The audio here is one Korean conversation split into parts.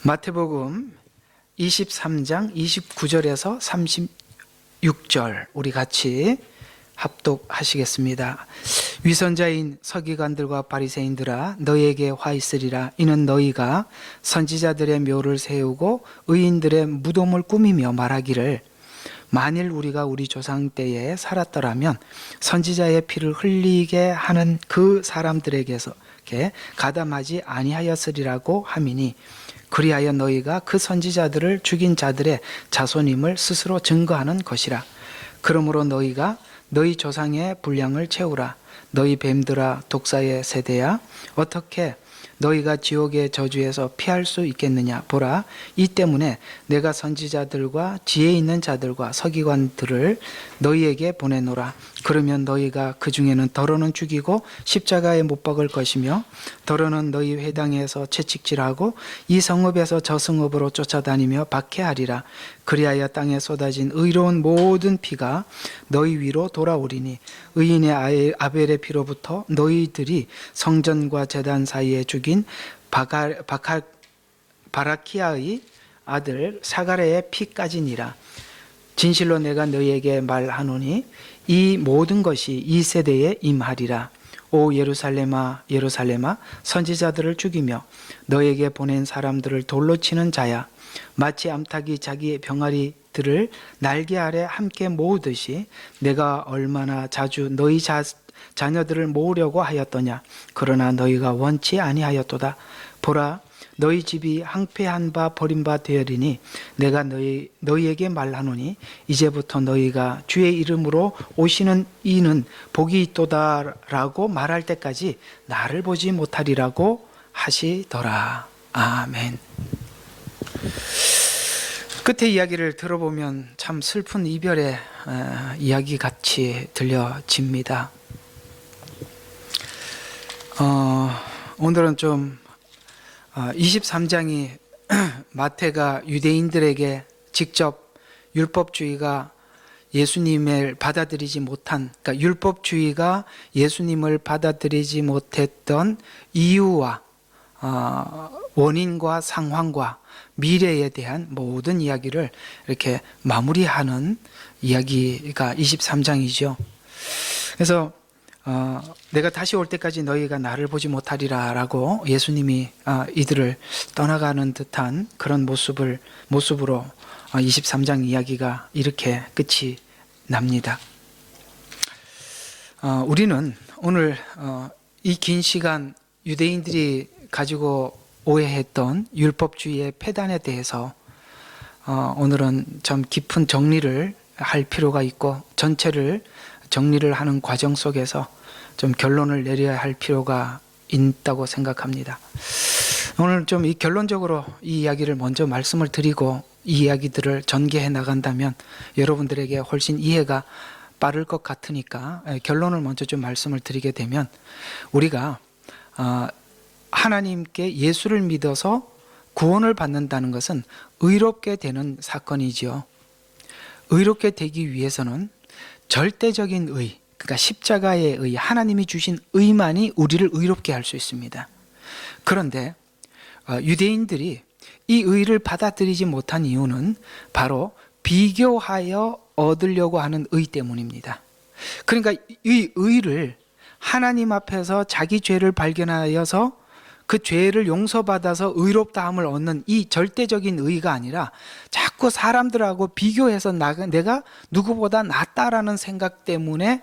마태복음 23장 29절에서 36절 우리 같이 합독하시겠습니다. 위선자인 서기관들과 바리새인들아 너희에게 화 있으리라. 이는 너희가 선지자들의 묘를 세우고 의인들의 무덤을 꾸미며 말하기를 만일 우리가 우리 조상 때에 살았더라면 선지자의 피를 흘리게 하는 그 사람들에게서 가담하지 아니하였으리라고 하미니 그리하여 너희가 그 선지자들을 죽인 자들의 자손임을 스스로 증거하는 것이라. 그러므로 너희가 너희 조상의 분량을 채우라. 너희 뱀들아 독사의 세대야 어떻게 너희가 지옥의 저주에서 피할 수 있겠느냐. 보라, 이 때문에 내가 선지자들과 지혜 있는 자들과 서기관들을 너희에게 보내노라. 그러면 너희가 그 중에는 더러는 죽이고 십자가에 못 박을 것이며 더러는 너희 회당에서 채찍질하고 이 성읍에서 저 성읍으로 쫓아다니며 박해하리라. 그리하여 땅에 쏟아진 의로운 모든 피가 너희 위로 돌아오리니 의인의 아벨의 피로부터 너희들이 성전과 제단 사이에 죽인 바라키아의 아들 사가랴의 피까지니라. 진실로 내가 너희에게 말하노니 이 모든 것이 이 세대에 임하리라. 오 예루살렘아 예루살렘아 선지자들을 죽이며 너에게 보낸 사람들을 돌로 치는 자야. 마치 암탉이 자기의 병아리들을 날개 아래 함께 모으듯이 내가 얼마나 자주 너희 자녀들을 모으려고 하였더냐. 그러나 너희가 원치 아니하였도다. 보라, 너희 집이 항폐한 바 버린 바 되어리니 내가 너희에게 말하노니 이제부터 너희가 주의 이름으로 오시는 이는 복이 있도다라고 말할 때까지 나를 보지 못하리라고 하시더라. 아멘. 끝에 이야기를 들어보면 참 슬픈 이별의 이야기 같이 들려집니다. 오늘은 좀 23장이 마태가 유대인들에게 직접 율법주의가 예수님을 받아들이지 못한, 그러니까 율법주의가 예수님을 받아들이지 못했던 이유와 원인과 상황과 미래에 대한 모든 이야기를 이렇게 마무리하는 이야기가 23장이죠. 그래서 내가 다시 올 때까지 너희가 나를 보지 못하리라 라고 예수님이 이들을 떠나가는 듯한 그런 모습으로 23장 이야기가 이렇게 끝이 납니다. 우리는 오늘 이 긴 시간 유대인들이 가지고 오해했던 율법주의의 폐단에 대해서 오늘은 좀 깊은 정리를 할 필요가 있고 전체를 정리를 하는 과정 속에서 좀 결론을 내려야 할 필요가 있다고 생각합니다. 오늘 좀 이 결론적으로 이 이야기를 먼저 말씀을 드리고 이 이야기들을 전개해 나간다면 여러분들에게 훨씬 이해가 빠를 것 같으니까 결론을 먼저 좀 말씀을 드리게 되면 우리가 하나님께 예수를 믿어서 구원을 받는다는 것은 의롭게 되는 사건이지요. 의롭게 되기 위해서는 절대적인 의, 그러니까 십자가의 의, 하나님이 주신 의만이 우리를 의롭게 할 수 있습니다. 그런데 유대인들이 이 의를 받아들이지 못한 이유는 바로 비교하여 얻으려고 하는 의 때문입니다. 그러니까 이 의를 하나님 앞에서 자기 죄를 발견하여서 그 죄를 용서받아서 의롭다함을 얻는 이 절대적인 의가 아니라 자꾸 사람들하고 비교해서 내가 누구보다 낫다라는 생각 때문에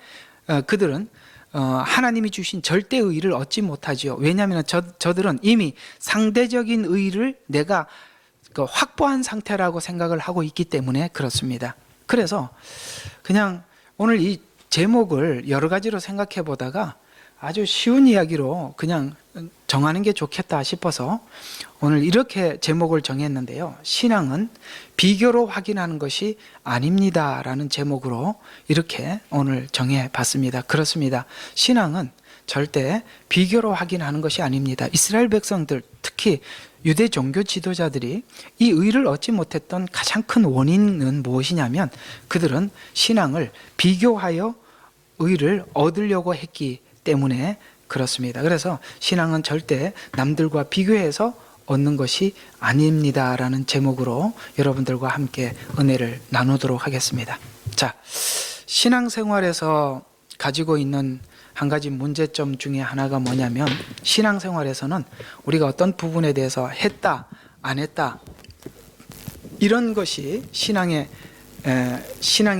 그들은 하나님이 주신 절대 의를 얻지 못하죠. 왜냐하면 저들은 이미 상대적인 의를 내가 확보한 상태라고 생각을 하고 있기 때문에 그렇습니다. 그래서 그냥 오늘 이 제목을 여러 가지로 생각해 보다가 아주 쉬운 이야기로 그냥 정하는 게 좋겠다 싶어서 오늘 이렇게 제목을 정했는데요. 신앙은 비교로 확인하는 것이 아닙니다 라는 제목으로 이렇게 오늘 정해봤습니다. 그렇습니다. 신앙은 절대 비교로 확인하는 것이 아닙니다. 이스라엘 백성들, 특히 유대 종교 지도자들이 이 의를 얻지 못했던 가장 큰 원인은 무엇이냐면 그들은 신앙을 비교하여 의를 얻으려고 했기 때문에 그렇습니다. 그래서 신앙은 절대 남들과 비교해서 얻는 것이 아닙니다라는 제목으로 여러분들과 함께 은혜를 나누도록 하겠습니다. 자, 신앙생활에서 가지고 있는 한 가지 문제점 중에 하나가 뭐냐면, 신앙생활에서는 우리가 어떤 부분에 대해서 했다, 안 했다, 이런 것이 신앙의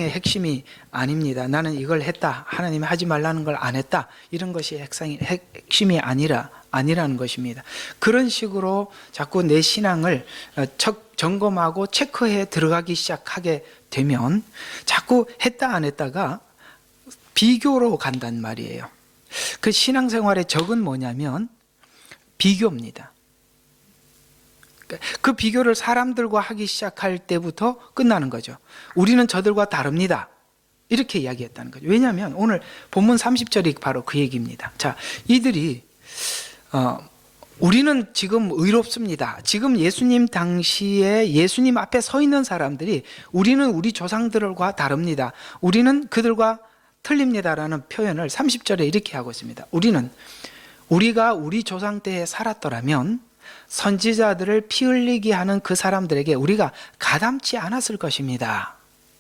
핵심이 아닙니다. 나는 이걸 했다, 하나님이 하지 말라는 걸 안 했다, 이런 것이 핵심이 아니라는 것입니다. 그런 식으로 자꾸 내 신앙을 점검하고 체크해 들어가기 시작하게 되면 자꾸 했다 안 했다가 비교로 간단 말이에요. 그 신앙생활의 적은 뭐냐면 비교입니다. 그 비교를 사람들과 하기 시작할 때부터 끝나는 거죠. 우리는 저들과 다릅니다, 이렇게 이야기했다는 거죠. 왜냐하면 오늘 본문 30절이 바로 그 얘기입니다. 자, 이들이 우리는 지금 의롭습니다. 지금 예수님 당시에 예수님 앞에 서 있는 사람들이 우리는 우리 조상들과 다릅니다, 우리는 그들과 틀립니다라는 표현을 30절에 이렇게 하고 있습니다. 우리가 우리 조상 때에 살았더라면 선지자들을 피 흘리게 하는 그 사람들에게 우리가 가담지 않았을 것입니다,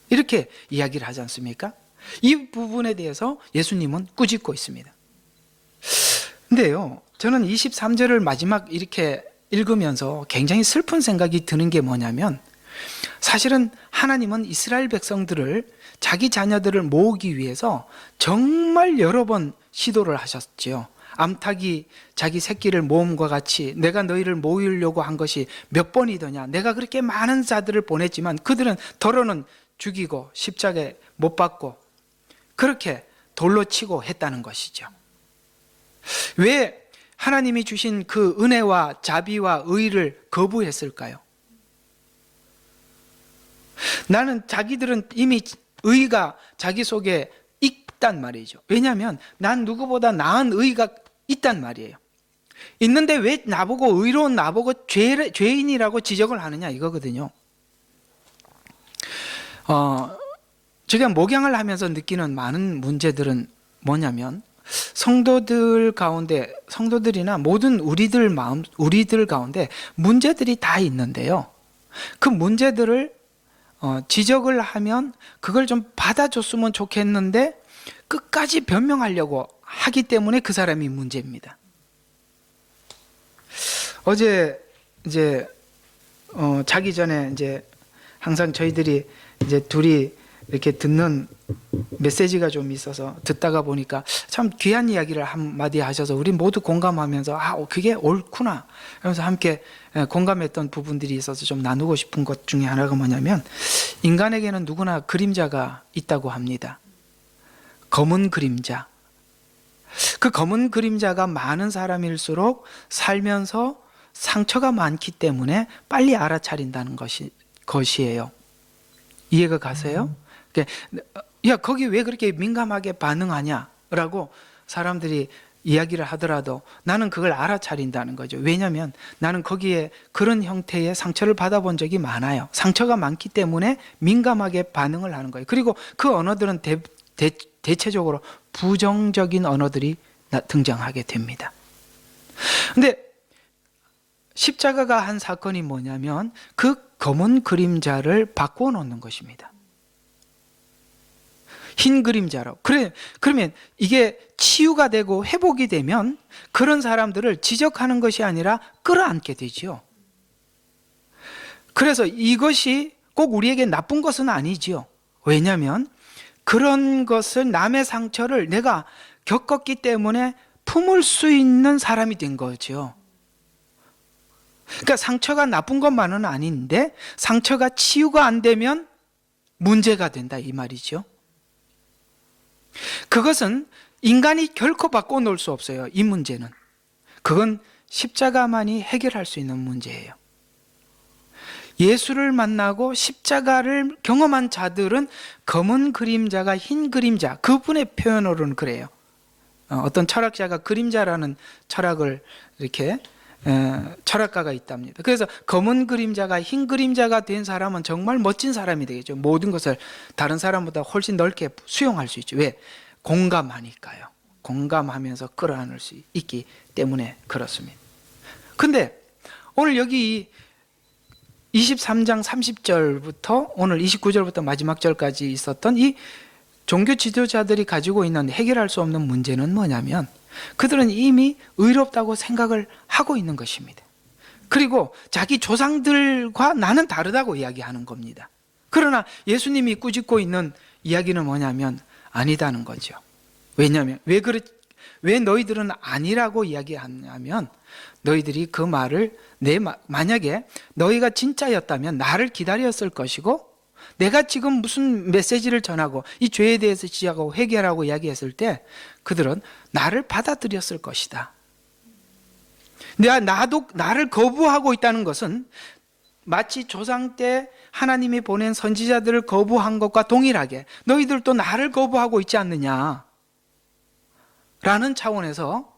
이렇게 이야기를 하지 않습니까? 이 부분에 대해서 예수님은 꾸짖고 있습니다. 근데요, 저는 23절을 마지막 이렇게 읽으면서 굉장히 슬픈 생각이 드는 게 뭐냐면, 사실은 하나님은 이스라엘 백성들을, 자기 자녀들을 모으기 위해서 정말 여러 번 시도를 하셨지요. 암탉이 자기 새끼를 모음과 같이 내가 너희를 모으려고 한 것이 몇 번이더냐. 내가 그렇게 많은 자들을 보냈지만 그들은 더러는 죽이고 십자가에 못 박고 그렇게 돌로 치고 했다는 것이죠. 왜 하나님이 주신 그 은혜와 자비와 의를 거부했을까요? 자기들은 이미 의가 자기 속에 있단 말이죠. 왜냐하면 난 누구보다 나은 의가 있단 말이에요. 있는데 왜 나보고, 의로운 나보고 죄인이라고 지적을 하느냐, 이거거든요. 제가 목양을 하면서 느끼는 많은 문제들은 뭐냐면, 성도들이나 모든 우리들 가운데 문제들이 다 있는데요, 그 문제들을 지적을 하면 그걸 좀 받아줬으면 좋겠는데 끝까지 변명하려고 하기 때문에 그 사람이 문제입니다. 어제 자기 전에 항상 저희들이 둘이 이렇게 듣는 메시지가 좀 있어서 듣다가 보니까 참 귀한 이야기를 한마디 하셔서 우리 모두 공감하면서 그게 옳구나 하면서 함께 공감했던 부분들이 있어서 좀 나누고 싶은 것 중에 하나가 뭐냐면, 인간에게는 누구나 그림자가 있다고 합니다. 검은 그림자. 그 검은 그림자가 많은 사람일수록 살면서 상처가 많기 때문에 빨리 알아차린다는 것이에요. 이해가 가세요? 야, 거기 왜 그렇게 민감하게 반응하냐라고 사람들이 이야기를 하더라도 나는 그걸 알아차린다는 거죠. 왜냐하면 나는 거기에 그런 형태의 상처를 받아본 적이 많아요. 상처가 많기 때문에 민감하게 반응을 하는 거예요. 그리고 그 언어들은 대체적으로 부정적인 언어들이 등장하게 됩니다. 근데 십자가가 한 사건이 뭐냐면 그 검은 그림자를 바꾸어 놓는 것입니다. 흰 그림자로. 그러면 이게 치유가 되고 회복이 되면 그런 사람들을 지적하는 것이 아니라 끌어안게 되지요. 그래서 이것이 꼭 우리에게 나쁜 것은 아니지요. 왜냐하면 그런 것을, 남의 상처를 내가 겪었기 때문에 품을 수 있는 사람이 된 거죠. 그러니까 상처가 나쁜 것만은 아닌데 상처가 치유가 안 되면 문제가 된다, 이 말이죠. 그것은 인간이 결코 바꿔놓을 수 없어요. 이 문제는. 그건 십자가만이 해결할 수 있는 문제예요. 예수를 만나고 십자가를 경험한 자들은 검은 그림자가 흰 그림자, 그분의 표현으로는 그래요. 어떤 철학자가 그림자라는 철학을 이렇게 철학가가 있답니다. 그래서 검은 그림자가 흰 그림자가 된 사람은 정말 멋진 사람이 되겠죠. 모든 것을 다른 사람보다 훨씬 넓게 수용할 수 있죠. 왜? 공감하니까요. 공감하면서 끌어안을 수 있기 때문에 그렇습니다. 근데 오늘 여기 23장 30절부터 오늘 29절부터 마지막 절까지 있었던 이 종교 지도자들이 가지고 있는 해결할 수 없는 문제는 뭐냐면 그들은 이미 의롭다고 생각을 하고 있는 것입니다. 그리고 자기 조상들과 나는 다르다고 이야기하는 겁니다. 그러나 예수님이 꾸짖고 있는 이야기는 뭐냐면 아니다는 거죠. 왜냐하면 왜 너희들은 아니라고 이야기하냐면 너희들이 그 말을 만약에 너희가 진짜였다면 나를 기다렸을 것이고 내가 지금 무슨 메시지를 전하고 이 죄에 대해서 지적하고 회개하라고 이야기했을 때 그들은 나를 받아들였을 것이다. 나도 나를 거부하고 있다는 것은 마치 조상 때 하나님이 보낸 선지자들을 거부한 것과 동일하게 너희들도 나를 거부하고 있지 않느냐 라는 차원에서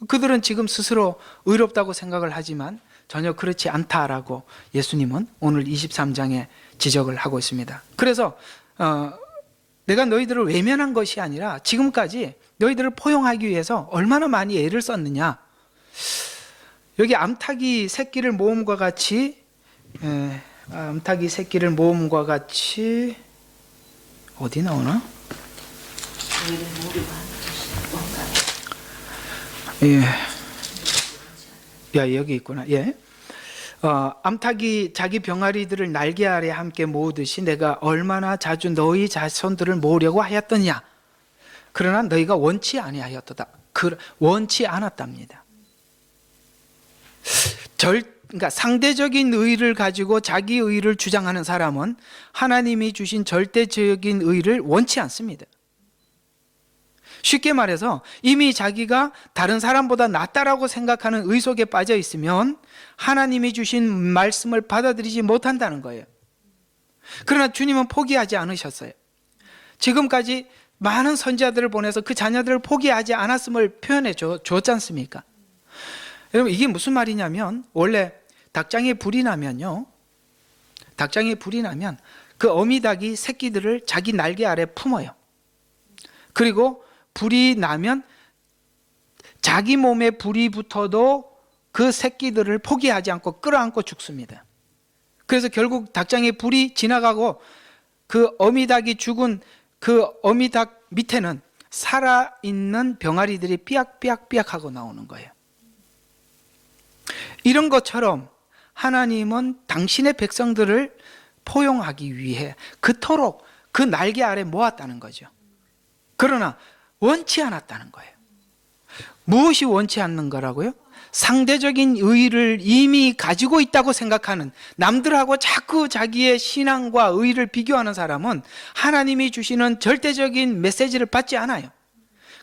그들은 지금 스스로 의롭다고 생각을 하지만 전혀 그렇지 않다라고 예수님은 오늘 23장에 지적을 하고 있습니다. 그래서 내가 너희들을 외면한 것이 아니라 지금까지 너희들을 포용하기 위해서 얼마나 많이 애를 썼느냐. 여기 암탉이 새끼를 모음과 같이 어디 나오나? 예. 야, 여기 있구나. 예. 암탉이 자기 병아리들을 날개 아래 함께 모으듯이 내가 얼마나 자주 너희 자손들을 모으려고 하였더냐. 그러나 너희가 원치 아니하였도다. 원치 않았답니다. 그러니까 상대적인 의의를 가지고 자기 의의를 주장하는 사람은 하나님이 주신 절대적인 의의를 원치 않습니다. 쉽게 말해서 이미 자기가 다른 사람보다 낫다라고 생각하는 의 속에 빠져 있으면 하나님이 주신 말씀을 받아들이지 못한다는 거예요. 그러나 주님은 포기하지 않으셨어요. 지금까지 많은 선지자들을 보내서 그 자녀들을 포기하지 않았음을 표현해 줬지 않습니까? 여러분, 이게 무슨 말이냐면 원래 닭장에 불이 나면 그 어미닭이 새끼들을 자기 날개 아래 품어요. 그리고 불이 나면 자기 몸에 불이 붙어도 그 새끼들을 포기하지 않고 끌어안고 죽습니다. 그래서 결국 닭장에 불이 지나가고 그 어미닭이 죽은 그 어미닭 밑에는 살아있는 병아리들이 삐약삐약 하고 나오는 거예요. 이런 것처럼 하나님은 당신의 백성들을 포용하기 위해 그토록 그 날개 아래 모았다는 거죠. 그러나 원치 않았다는 거예요. 무엇이 원치 않는 거라고요? 상대적인 의의를 이미 가지고 있다고 생각하는, 남들하고 자꾸 자기의 신앙과 의의를 비교하는 사람은 하나님이 주시는 절대적인 메시지를 받지 않아요.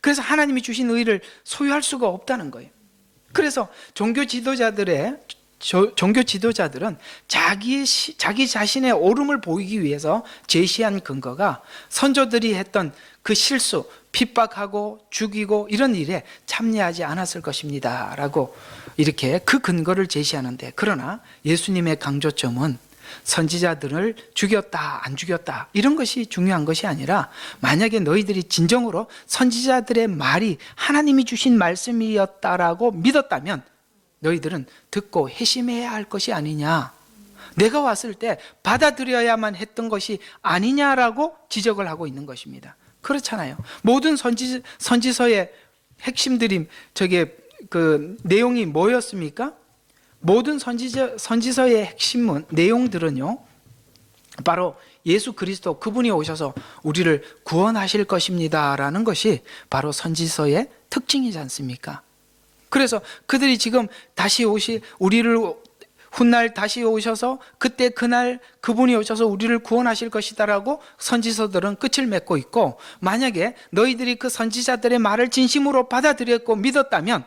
그래서 하나님이 주신 의의를 소유할 수가 없다는 거예요. 그래서 종교 지도자들은 자기 자신의 옳음을 보이기 위해서 제시한 근거가 선조들이 했던 그 실수, 핍박하고 죽이고 이런 일에 참여하지 않았을 것입니다 라고 이렇게 그 근거를 제시하는데, 그러나 예수님의 강조점은 선지자들을 죽였다 안 죽였다 이런 것이 중요한 것이 아니라, 만약에 너희들이 진정으로 선지자들의 말이 하나님이 주신 말씀이었다라고 믿었다면 너희들은 듣고 회심해야 할 것이 아니냐, 내가 왔을 때 받아들여야만 했던 것이 아니냐라고 지적을 하고 있는 것입니다. 그렇잖아요. 모든 선지서의 핵심들이 그 내용이 뭐였습니까? 모든 선지서의 핵심 내용들은요, 바로 예수 그리스도, 그분이 오셔서 우리를 구원하실 것입니다라는 것이 바로 선지서의 특징이지 않습니까? 그래서 그들이 지금 다시 우리를 훗날 다시 오셔서 그때 그날 그분이 오셔서 우리를 구원하실 것이다라고 선지서들은 끝을 맺고 있고, 만약에 너희들이 그 선지자들의 말을 진심으로 받아들였고 믿었다면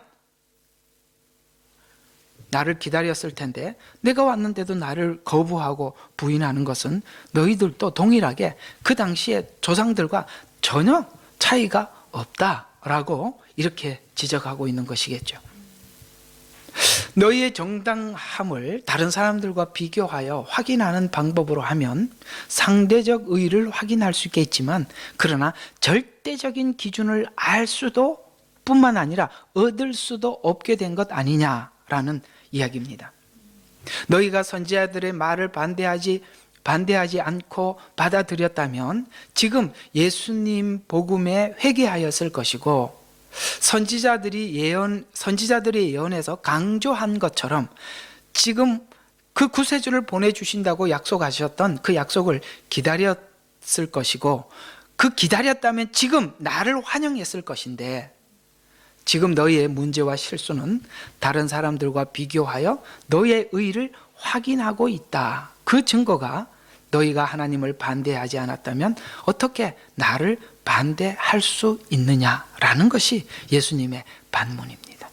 나를 기다렸을 텐데 내가 왔는데도 나를 거부하고 부인하는 것은 너희들도 동일하게 그 당시의 조상들과 전혀 차이가 없다라고 이렇게 지적하고 있는 것이겠죠. 너희의 정당함을 다른 사람들과 비교하여 확인하는 방법으로 하면 상대적 의의를 확인할 수 있겠지만, 그러나 절대적인 기준을 알 수도 뿐만 아니라 얻을 수도 없게 된 것 아니냐라는 이야기입니다. 너희가 선지자들의 말을 반대하지 않고 받아들였다면 지금 예수님 복음에 회개하였을 것이고, 선지자들의 예언에서 강조한 것처럼 지금 그 구세주를 보내주신다고 약속하셨던 그 약속을 기다렸을 것이고, 그 기다렸다면 지금 나를 환영했을 것인데, 지금 너희의 문제와 실수는 다른 사람들과 비교하여 너희의 의를 확인하고 있다. 그 증거가 너희가 하나님을 반대하지 않았다면 어떻게 나를 반대할 수 있느냐라는 것이 예수님의 반문입니다.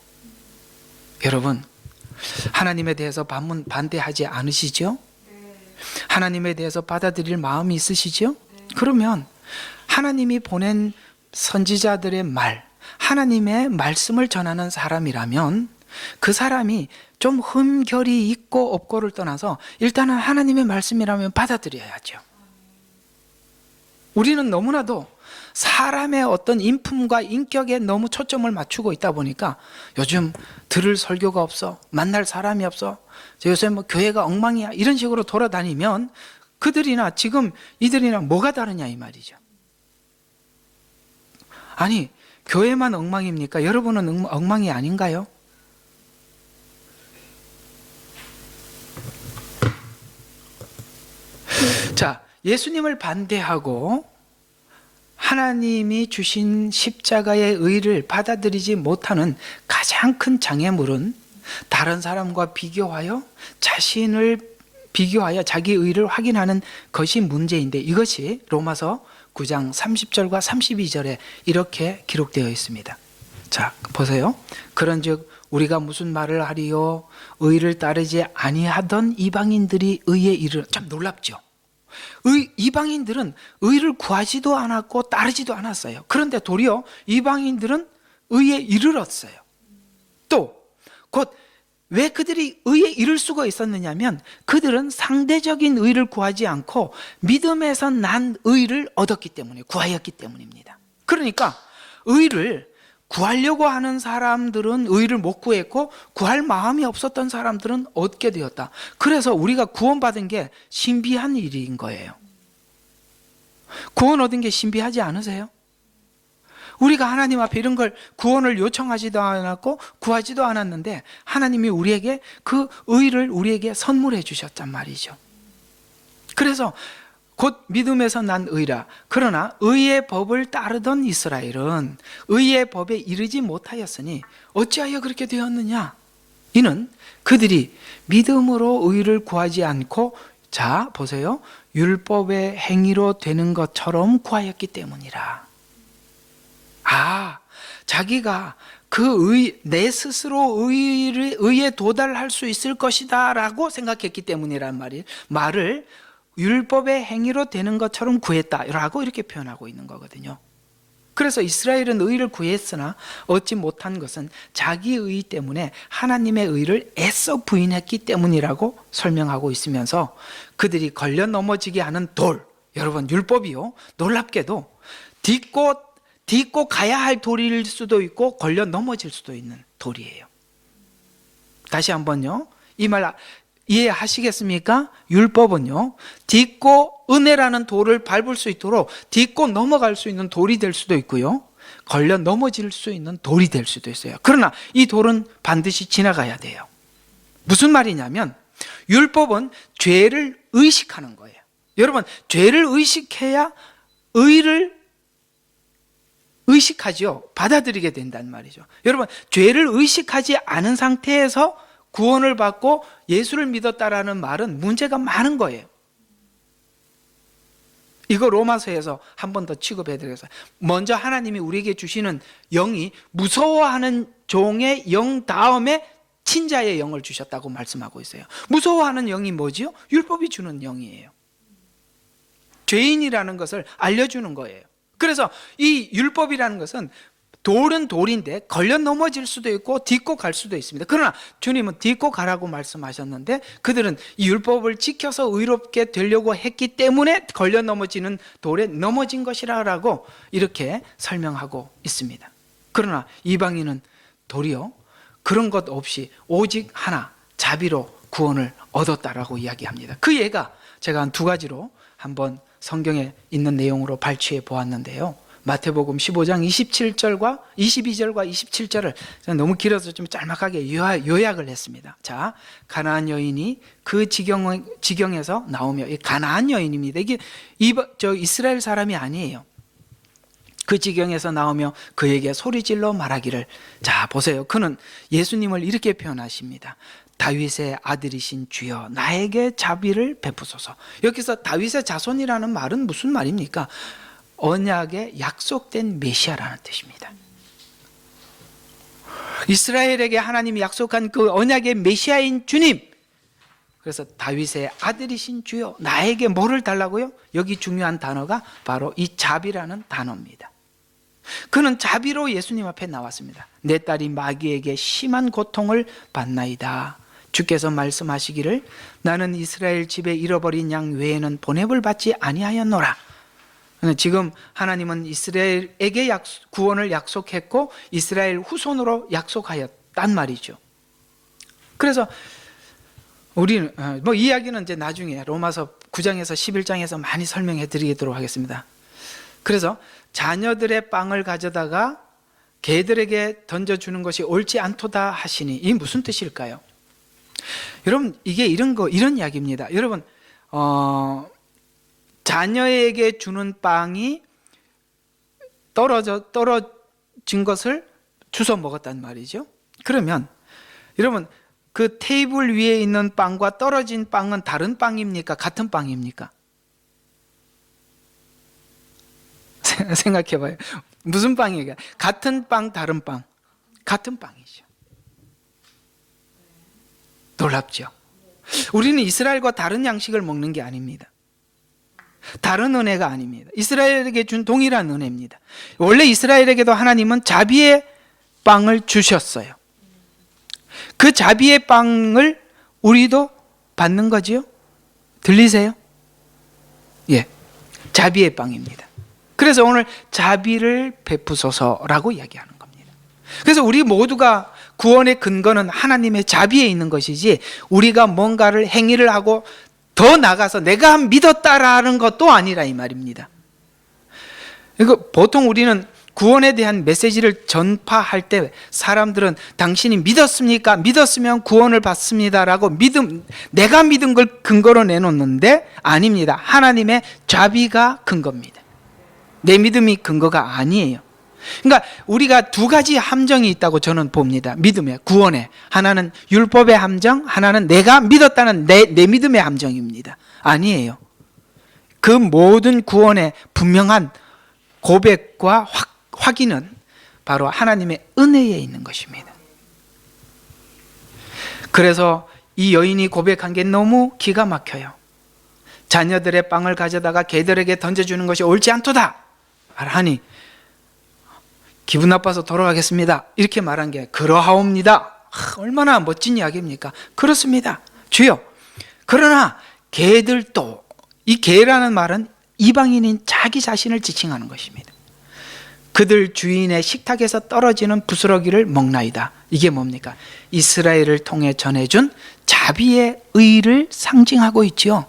여러분, 하나님에 대해서 반대하지 않으시죠? 하나님에 대해서 받아들일 마음이 있으시죠? 그러면 하나님이 보낸 선지자들의 말, 하나님의 말씀을 전하는 사람이라면 그 사람이 좀 흠결이 있고 없고를 떠나서 일단은 하나님의 말씀이라면 받아들여야죠. 우리는 너무나도 사람의 어떤 인품과 인격에 너무 초점을 맞추고 있다 보니까 요즘 들을 설교가 없어, 만날 사람이 없어, 요새 뭐 교회가 엉망이야, 이런 식으로 돌아다니면 그들이나 지금 이들이나 뭐가 다르냐 이 말이죠. 아니, 교회만 엉망입니까? 여러분은 엉망이 아닌가요? 자, 예수님을 반대하고 하나님이 주신 십자가의 의를 받아들이지 못하는 가장 큰 장애물은 다른 사람과 비교하여 자기 의를 확인하는 것이 문제인데, 이것이 로마서 9장 30절과 32절에 이렇게 기록되어 있습니다. 자, 보세요. 그런즉 우리가 무슨 말을 하리요? 의를 따르지 아니하던 이방인들이 의에 이르러. 참 놀랍죠? 이방인들은 의를 구하지도 않았고 따르지도 않았어요. 그런데 도리어 이방인들은 의에 이르렀어요. 또 곧 왜 그들이 의에 이를 수가 있었느냐면 그들은 상대적인 의를 구하지 않고 믿음에서 난 의를 얻었기 때문에, 구하였기 때문입니다. 그러니까 의를 구하려고 하는 사람들은 의를 못 구했고, 구할 마음이 없었던 사람들은 얻게 되었다. 그래서 우리가 구원받은 게 신비한 일인 거예요. 구원 얻은 게 신비하지 않으세요? 우리가 하나님 앞에 이런 걸 구원을 요청하지도 않았고 구하지도 않았는데 하나님이 우리에게 그 의를 우리에게 선물해 주셨단 말이죠. 그래서 곧 믿음에서 난 의라. 그러나 의의 법을 따르던 이스라엘은 의의 법에 이르지 못하였으니 어찌하여 그렇게 되었느냐? 이는 그들이 믿음으로 의를 구하지 않고, 자 보세요, 율법의 행위로 되는 것처럼 구하였기 때문이라. 자기가 내 스스로 의에 도달할 수 있을 것이다 라고 생각했기 때문이란 말을 율법의 행위로 되는 것처럼 구했다라고 이렇게 표현하고 있는 거거든요. 그래서 이스라엘은 의를 구했으나 얻지 못한 것은 자기 의 때문에 하나님의 의를 애써 부인했기 때문이라고 설명하고 있으면서, 그들이 걸려 넘어지게 하는 돌, 여러분 율법이요, 놀랍게도 딛고 가야 할 돌일 수도 있고 걸려 넘어질 수도 있는 돌이에요. 다시 한번요, 이 말 이해하시겠습니까? 율법은요, 딛고 은혜라는 돌을 밟을 수 있도록 딛고 넘어갈 수 있는 돌이 될 수도 있고요, 걸려 넘어질 수 있는 돌이 될 수도 있어요. 그러나 이 돌은 반드시 지나가야 돼요. 무슨 말이냐면 율법은 죄를 의식하는 거예요. 여러분, 죄를 의식해야 의를 의식하죠. 받아들이게 된다는 말이죠. 여러분, 죄를 의식하지 않은 상태에서 구원을 받고 예수를 믿었다라는 말은 문제가 많은 거예요. 이거 로마서에서 한 번 더 취급해드리겠습니다. 먼저 하나님이 우리에게 주시는 영이 무서워하는 종의 영 다음에 친자의 영을 주셨다고 말씀하고 있어요. 무서워하는 영이 뭐지요? 율법이 주는 영이에요. 죄인이라는 것을 알려주는 거예요. 그래서 이 율법이라는 것은 돌은 돌인데 걸려 넘어질 수도 있고 딛고 갈 수도 있습니다. 그러나 주님은 딛고 가라고 말씀하셨는데 그들은 이 율법을 지켜서 의롭게 되려고 했기 때문에 걸려 넘어지는 돌에 넘어진 것이라고 이렇게 설명하고 있습니다. 그러나 이방인은 도리어 그런 것 없이 오직 하나, 자비로 구원을 얻었다라고 이야기합니다. 그 예가 제가 한 두 가지로 한번 성경에 있는 내용으로 발췌해 보았는데요. 마태복음 15장 27절과 22절과 27절을 너무 길어서 좀 짤막하게 요약을 했습니다. 자, 가나안 여인이 그 지경에서 나오며, 이 가나안 여인입니다. 이게 이스라엘 사람이 아니에요. 그 지경에서 나오며 그에게 소리질러 말하기를, 자 보세요. 그는 예수님을 이렇게 표현하십니다. 다윗의 아들이신 주여 나에게 자비를 베푸소서. 여기서 다윗의 자손이라는 말은 무슨 말입니까? 언약에 약속된 메시아라는 뜻입니다. 이스라엘에게 하나님이 약속한 그 언약의 메시아인 주님, 그래서 다윗의 아들이신 주여 나에게 뭐를 달라고요? 여기 중요한 단어가 바로 이 자비라는 단어입니다. 그는 자비로 예수님 앞에 나왔습니다. 내 딸이 마귀에게 심한 고통을 받나이다. 주께서 말씀하시기를 나는 이스라엘 집에 잃어버린 양 외에는 보냄을 받지 아니하였노라. 지금 하나님은 이스라엘에게 구원을 약속했고 이스라엘 후손으로 약속하였단 말이죠. 그래서 우리는 이 이야기는 이제 나중에 로마서 9장에서 11장에서 많이 설명해 드리도록 하겠습니다. 그래서 자녀들의 빵을 가져다가 개들에게 던져주는 것이 옳지 않도다 하시니, 이 무슨 뜻일까요? 여러분, 이게 이런 이야기입니다. 여러분, 자녀에게 주는 빵이 떨어진 것을 주워 먹었단 말이죠. 그러면 여러분, 그 테이블 위에 있는 빵과 떨어진 빵은 다른 빵입니까? 같은 빵입니까? 생각해 봐요. 무슨 빵이에요? 같은 빵, 다른 빵. 같은 빵이죠. 놀랍죠? 우리는 이스라엘과 다른 양식을 먹는 게 아닙니다. 다른 은혜가 아닙니다. 이스라엘에게 준 동일한 은혜입니다. 원래 이스라엘에게도 하나님은 자비의 빵을 주셨어요. 그 자비의 빵을 우리도 받는 거지요? 들리세요? 예, 자비의 빵입니다. 그래서 오늘 자비를 베푸소서라고 이야기하는 겁니다. 그래서 우리 모두가 구원의 근거는 하나님의 자비에 있는 것이지, 우리가 뭔가를 행위를 하고 더 나가서 내가 믿었다라는 것도 아니라 이 말입니다. 이거 보통 우리는 구원에 대한 메시지를 전파할 때 사람들은 당신이 믿었습니까? 믿었으면 구원을 받습니다라고 내가 믿은 걸 근거로 내놓는데, 아닙니다. 하나님의 자비가 근거입니다. 내 믿음이 근거가 아니에요. 그러니까 우리가 두 가지 함정이 있다고 저는 봅니다. 믿음에, 구원에. 하나는 율법의 함정, 하나는 내가 믿었다는 내 믿음의 함정입니다. 아니에요. 그 모든 구원의 분명한 고백과 확인은 바로 하나님의 은혜에 있는 것입니다. 그래서 이 여인이 고백한 게 너무 기가 막혀요. 자녀들의 빵을 가져다가 개들에게 던져주는 것이 옳지 않도다 하니, 기분 나빠서 돌아가겠습니다 이렇게 말한 게 그러하옵니다. 얼마나 멋진 이야기입니까? 그렇습니다 주여. 그러나 개들도, 이 개라는 말은 이방인인 자기 자신을 지칭하는 것입니다. 그들 주인의 식탁에서 떨어지는 부스러기를 먹나이다. 이게 뭡니까? 이스라엘을 통해 전해준 자비의 의를 상징하고 있지요.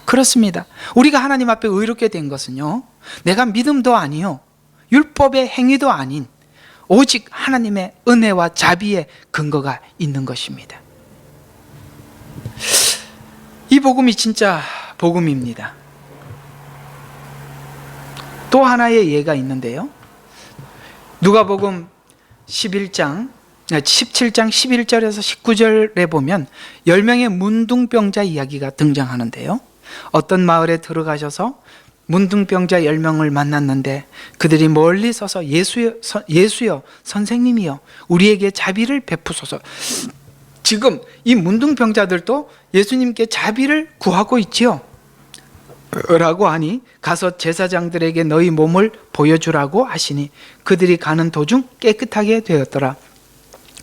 그렇습니다. 우리가 하나님 앞에 의롭게 된 것은요, 내가 믿음도 아니요, 율법의 행위도 아닌 오직 하나님의 은혜와 자비의 근거가 있는 것입니다. 이 복음이 진짜 복음입니다. 또 하나의 예가 있는데요, 누가복음 17장 11절에서 19절에 보면 10명의 문둥병자 이야기가 등장하는데요, 어떤 마을에 들어가셔서 문둥병자 10명을 만났는데 그들이 멀리 서서 예수여 선생님이여 우리에게 자비를 베푸소서. 지금 이 문둥병자들도 예수님께 자비를 구하고 있지요 라고 하니, 가서 제사장들에게 너희 몸을 보여주라고 하시니 그들이 가는 도중 깨끗하게 되었더라.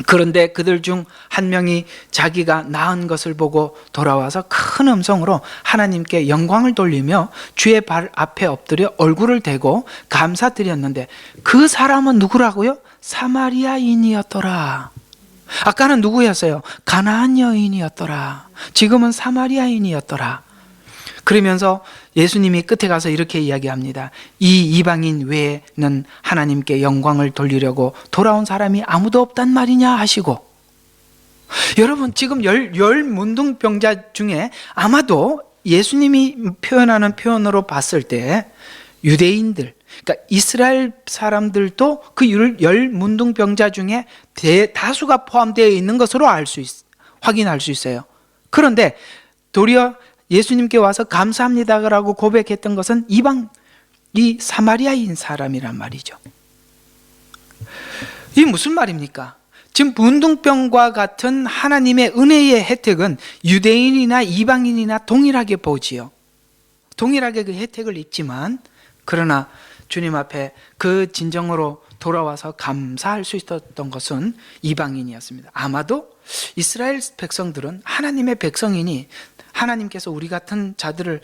그런데 그들 중 한 명이 자기가 나은 것을 보고 돌아와서 큰 음성으로 하나님께 영광을 돌리며 주의 발 앞에 엎드려 얼굴을 대고 감사드렸는데, 그 사람은 누구라고요? 사마리아인이었더라. 아까는 누구였어요? 가나안 여인이었더라. 지금은 사마리아인이었더라. 그러면서 예수님이 끝에 가서 이렇게 이야기합니다. 이 이방인 외에는 하나님께 영광을 돌리려고 돌아온 사람이 아무도 없단 말이냐 하시고, 여러분 지금 열 문둥병자 중에 아마도 예수님이 표현하는 표현으로 봤을 때 유대인들, 그러니까 이스라엘 사람들도 그 열 문둥병자 중에 대다수가 포함되어 있는 것으로 확인할 수 있어요. 그런데 도리어 예수님께 와서 감사합니다라고 고백했던 것은 이 사마리아인 사람이란 말이죠. 이게 무슨 말입니까? 지금 문둥병과 같은 하나님의 은혜의 혜택은 유대인이나 이방인이나 동일하게 보지요. 동일하게 그 혜택을 입지만, 그러나 주님 앞에 그 진정으로 돌아와서 감사할 수 있었던 것은 이방인이었습니다. 아마도 이스라엘 백성들은 하나님의 백성이니 하나님께서 우리 같은 자들을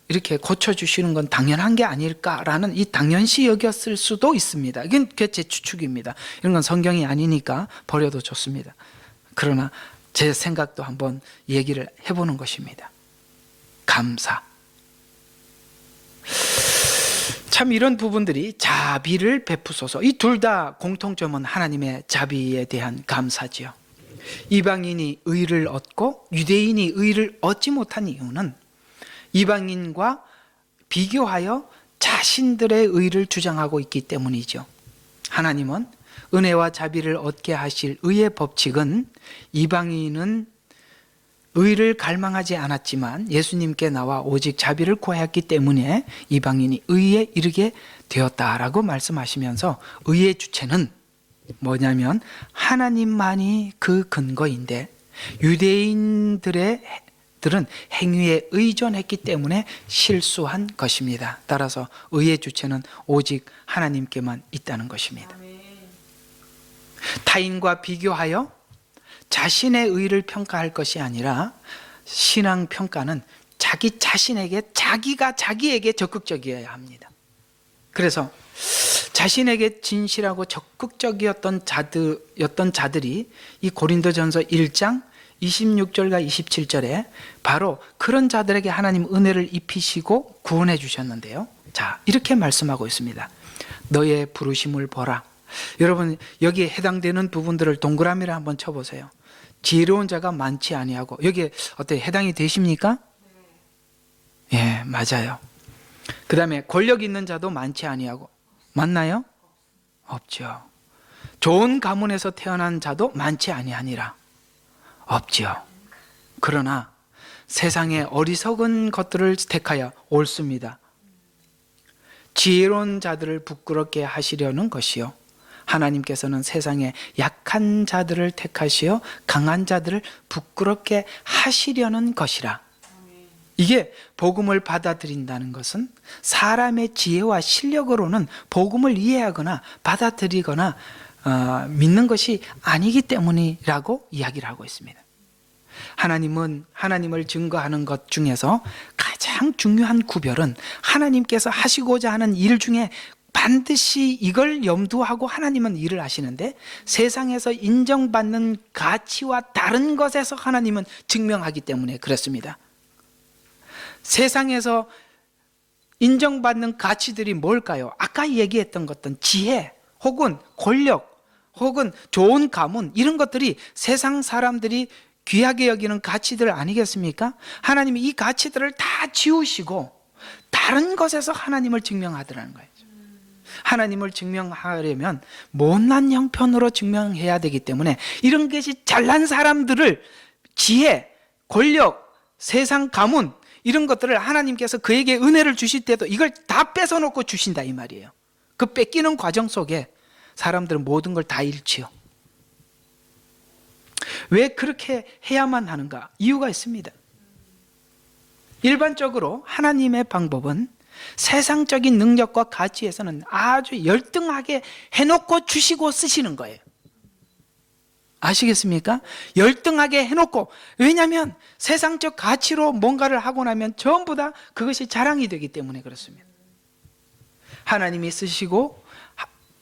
이렇게 고쳐주시는 건 당연한 게 아닐까라는 이 당연시 여겼을 수도 있습니다. 이건 제 추측입니다. 이런 건 성경이 아니니까 버려도 좋습니다. 그러나 제 생각도 한번 얘기를 해보는 것입니다. 감사. 참 이런 부분들이 자비를 베푸소서. 이 둘 다 공통점은 하나님의 자비에 대한 감사지요. 이방인이 의를 얻고 유대인이 의를 얻지 못한 이유는 이방인과 비교하여 자신들의 의를 주장하고 있기 때문이죠. 하나님은 은혜와 자비를 얻게 하실 의의 법칙은 이방인은 의를 갈망하지 않았지만 예수님께 나와 오직 자비를 구하였기 때문에 이방인이 의에 이르게 되었다라고 말씀하시면서, 의의 주체는 뭐냐면 하나님만이 그 근거인데 유대인들은 행위에 의존했기 때문에 실수한 것입니다. 따라서 의의 주체는 오직 하나님께만 있다는 것입니다. 타인과 비교하여 자신의 의를 평가할 것이 아니라 신앙 평가는 자기 자신에게, 자기가 자기에게 적극적이어야 합니다. 그래서 자신에게 진실하고 적극적이었던 자들이 이 고린도전서 1장 26절과 27절에 바로 그런 자들에게 하나님 은혜를 입히시고 구원해 주셨는데요. 자, 이렇게 말씀하고 있습니다. 너의 부르심을 보라. 여러분 여기에 해당되는 부분들을 동그라미를 한번 쳐보세요. 지혜로운 자가 많지 아니하고, 여기에 어떻게 해당이 되십니까? 예, 맞아요. 그 다음에 권력 있는 자도 많지 아니하고, 맞나요? 없죠. 좋은 가문에서 태어난 자도 많지 아니하니라. 없죠. 그러나 세상의 어리석은 것들을 택하여 옳습니다. 지혜로운 자들을 부끄럽게 하시려는 것이요, 하나님께서는 세상에 약한 자들을 택하시어 강한 자들을 부끄럽게 하시려는 것이라. 이게 복음을 받아들인다는 것은 사람의 지혜와 실력으로는 복음을 이해하거나 받아들이거나 믿는 것이 아니기 때문이라고 이야기를 하고 있습니다. 하나님은 하나님을 증거하는 것 중에서 가장 중요한 구별은 하나님께서 하시고자 하는 일 중에 반드시 이걸 염두하고 하나님은 일을 하시는데, 세상에서 인정받는 가치와 다른 것에서 하나님은 증명하기 때문에 그렇습니다. 세상에서 인정받는 가치들이 뭘까요? 아까 얘기했던 것들, 지혜 혹은 권력 혹은 좋은 가문, 이런 것들이 세상 사람들이 귀하게 여기는 가치들 아니겠습니까? 하나님이 이 가치들을 다 지우시고 다른 것에서 하나님을 증명하더라는 거예요. 하나님을 증명하려면 못난 형편으로 증명해야 되기 때문에 이런 것이 잘난 사람들을, 지혜, 권력, 세상 가문, 이런 것들을 하나님께서 그에게 은혜를 주실 때도 이걸 다 뺏어놓고 주신다 이 말이에요. 그 뺏기는 과정 속에 사람들은 모든 걸 다 잃지요. 왜 그렇게 해야만 하는가? 이유가 있습니다. 일반적으로 하나님의 방법은 세상적인 능력과 가치에서는 아주 열등하게 해놓고 주시고 쓰시는 거예요. 아시겠습니까? 열등하게 해놓고, 왜냐하면 세상적 가치로 뭔가를 하고 나면 전부 다 그것이 자랑이 되기 때문에 그렇습니다. 하나님이 쓰시고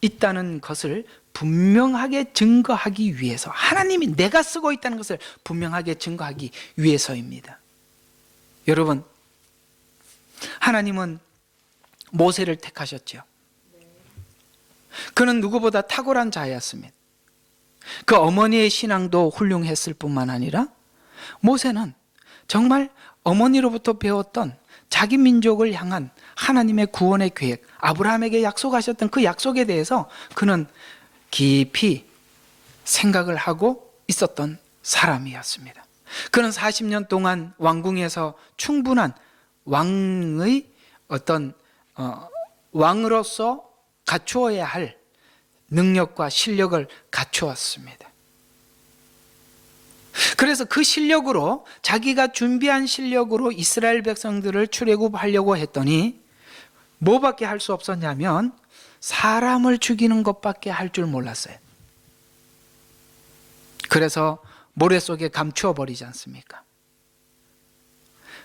있다는 것을 분명하게 증거하기 위해서, 하나님이 내가 쓰고 있다는 것을 분명하게 증거하기 위해서입니다. 여러분, 하나님은 모세를 택하셨죠. 그는 누구보다 탁월한 자였습니다. 그 어머니의 신앙도 훌륭했을 뿐만 아니라 모세는 정말 어머니로부터 배웠던 자기 민족을 향한 하나님의 구원의 계획, 아브라함에게 약속하셨던 그 약속에 대해서 그는 깊이 생각을 하고 있었던 사람이었습니다. 그는 40년 동안 왕궁에서 충분한 왕의 왕으로서 갖추어야 할 능력과 실력을 갖추었습니다. 그래서 그 실력으로, 자기가 준비한 실력으로 이스라엘 백성들을 출애굽하려고 했더니 뭐밖에 할 수 없었냐면 사람을 죽이는 것밖에 할 줄 몰랐어요. 그래서 모래 속에 감추어 버리지 않습니까?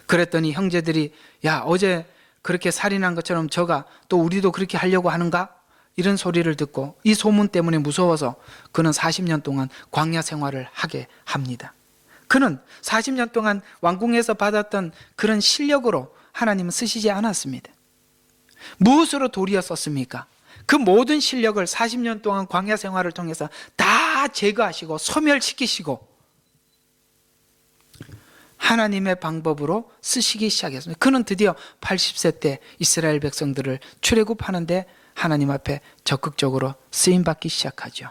그랬더니 형제들이, 야, 어제 그렇게 살인한 것처럼 저가 또 우리도 그렇게 하려고 하는가? 이런 소리를 듣고 이 소문 때문에 무서워서 그는 40년 동안 광야 생활을 하게 합니다. 그는 40년 동안 왕궁에서 받았던 그런 실력으로 하나님은 쓰시지 않았습니다. 무엇으로 도리어 썼습니까? 그 모든 실력을 40년 동안 광야 생활을 통해서 다 제거하시고 소멸시키시고 하나님의 방법으로 쓰시기 시작했습니다. 그는 드디어 80세 때 이스라엘 백성들을 출애굽하는데 하나님 앞에 적극적으로 쓰임받기 시작하죠.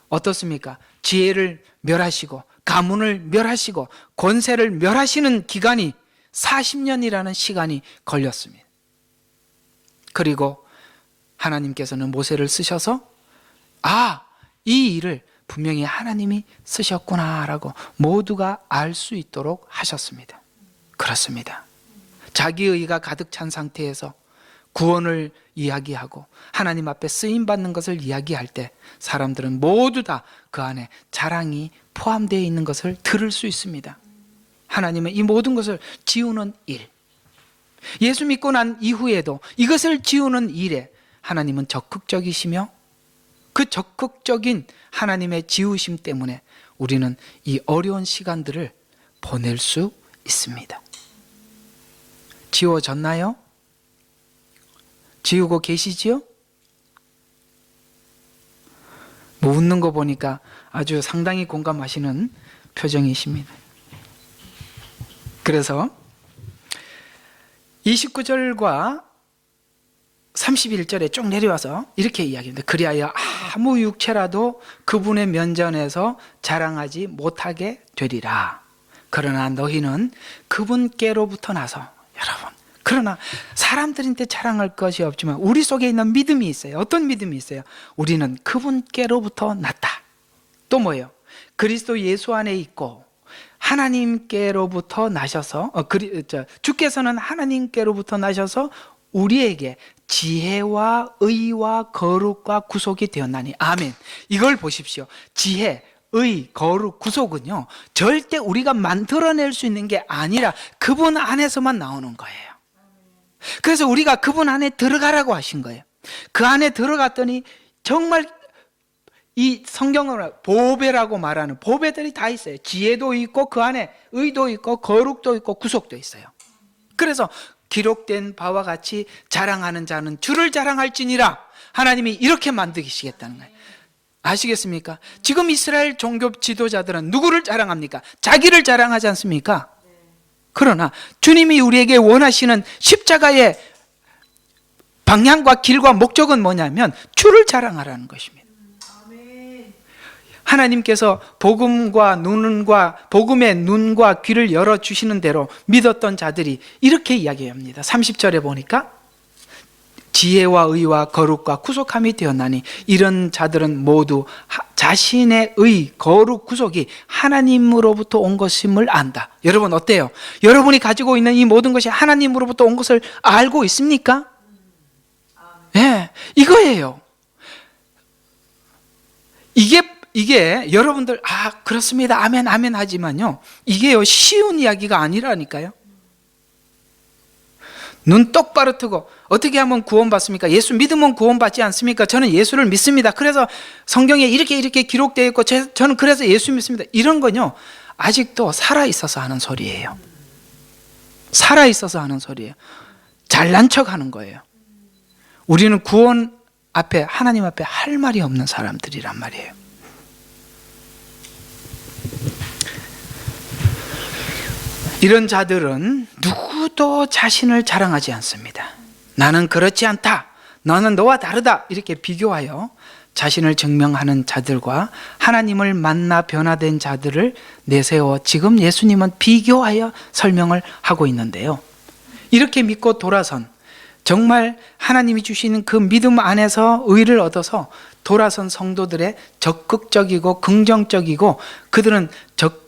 어떻습니까? 지혜를 멸하시고 가문을 멸하시고 권세를 멸하시는 기간이 40년이라는 시간이 걸렸습니다. 그리고 하나님께서는 모세를 쓰셔서 이 일을 분명히 하나님이 쓰셨구나라고 모두가 알 수 있도록 하셨습니다. 그렇습니다. 자기의가 가득 찬 상태에서 구원을 이야기하고 하나님 앞에 쓰임받는 것을 이야기할 때 사람들은 모두 다 그 안에 자랑이 포함되어 있는 것을 들을 수 있습니다. 하나님은 이 모든 것을 지우는 일, 예수 믿고 난 이후에도 이것을 지우는 일에 하나님은 적극적이시며 그 적극적인 하나님의 지우심 때문에 우리는 이 어려운 시간들을 보낼 수 있습니다. 지워졌나요? 지우고 계시지요? 뭐 웃는 거 보니까 아주 상당히 공감하시는 표정이십니다. 그래서 29절과 31절에 쭉 내려와서 이렇게 이야기합니다. 그리하여 아무 육체라도 그분의 면전에서 자랑하지 못하게 되리라. 그러나 너희는 그분께로부터 나서, 여러분, 그러나 사람들한테 자랑할 것이 없지만 우리 속에 있는 믿음이 있어요. 어떤 믿음이 있어요? 우리는 그분께로부터 났다. 또 뭐예요? 그리스도 예수 안에 있고 하나님께로부터 나셔서 주께서는 하나님께로부터 나셔서 우리에게 지혜와 의와 거룩과 구속이 되었나니. 아멘. 이걸 보십시오. 지혜, 의, 거룩, 구속은요 절대 우리가 만들어낼 수 있는 게 아니라 그분 안에서만 나오는 거예요. 그래서 우리가 그분 안에 들어가라고 하신 거예요. 그 안에 들어갔더니 정말 이 성경을 보배라고 말하는 보배들이 다 있어요. 지혜도 있고 그 안에 의도 있고 거룩도 있고 구속도 있어요. 그래서 기록된 바와 같이 자랑하는 자는 주를 자랑할지니라. 하나님이 이렇게 만드시겠다는 거예요. 아시겠습니까? 지금 이스라엘 종교 지도자들은 누구를 자랑합니까? 자기를 자랑하지 않습니까? 그러나 주님이 우리에게 원하시는 십자가의 방향과 길과 목적은 뭐냐면 주를 자랑하라는 것입니다. 하나님께서 복음과 복음의 눈과 귀를 열어주시는 대로 믿었던 자들이 이렇게 이야기합니다. 30절에 보니까 지혜와 의와 거룩과 구속함이 되었나니 이런 자들은 모두 자신의 의, 거룩, 구속이 하나님으로부터 온 것임을 안다. 여러분 어때요? 여러분이 가지고 있는 이 모든 것이 하나님으로부터 온 것을 알고 있습니까? 네, 이거예요. 이게 여러분들 그렇습니다. 아멘 아멘 하지만요 이게요 쉬운 이야기가 아니라니까요. 눈 똑바로 뜨고 어떻게 하면 구원받습니까? 예수 믿으면 구원받지 않습니까? 저는 예수를 믿습니다. 그래서 성경에 이렇게 기록되어 있고 저는 그래서 예수 믿습니다. 이런 건요, 아직도 살아있어서 하는 소리예요. 살아있어서 하는 소리예요. 잘난 척하는 거예요. 우리는 구원 앞에, 하나님 앞에 할 말이 없는 사람들이란 말이에요. 이런 자들은 누구도 자신을 자랑하지 않습니다. 나는 그렇지 않다, 너는 너와 다르다, 이렇게 비교하여 자신을 증명하는 자들과 하나님을 만나 변화된 자들을 내세워 지금 예수님은 비교하여 설명을 하고 있는데요, 이렇게 믿고 돌아선, 정말 하나님이 주시는 그 믿음 안에서 의를 얻어서 돌아선 성도들의 적극적이고 긍정적이고, 그들은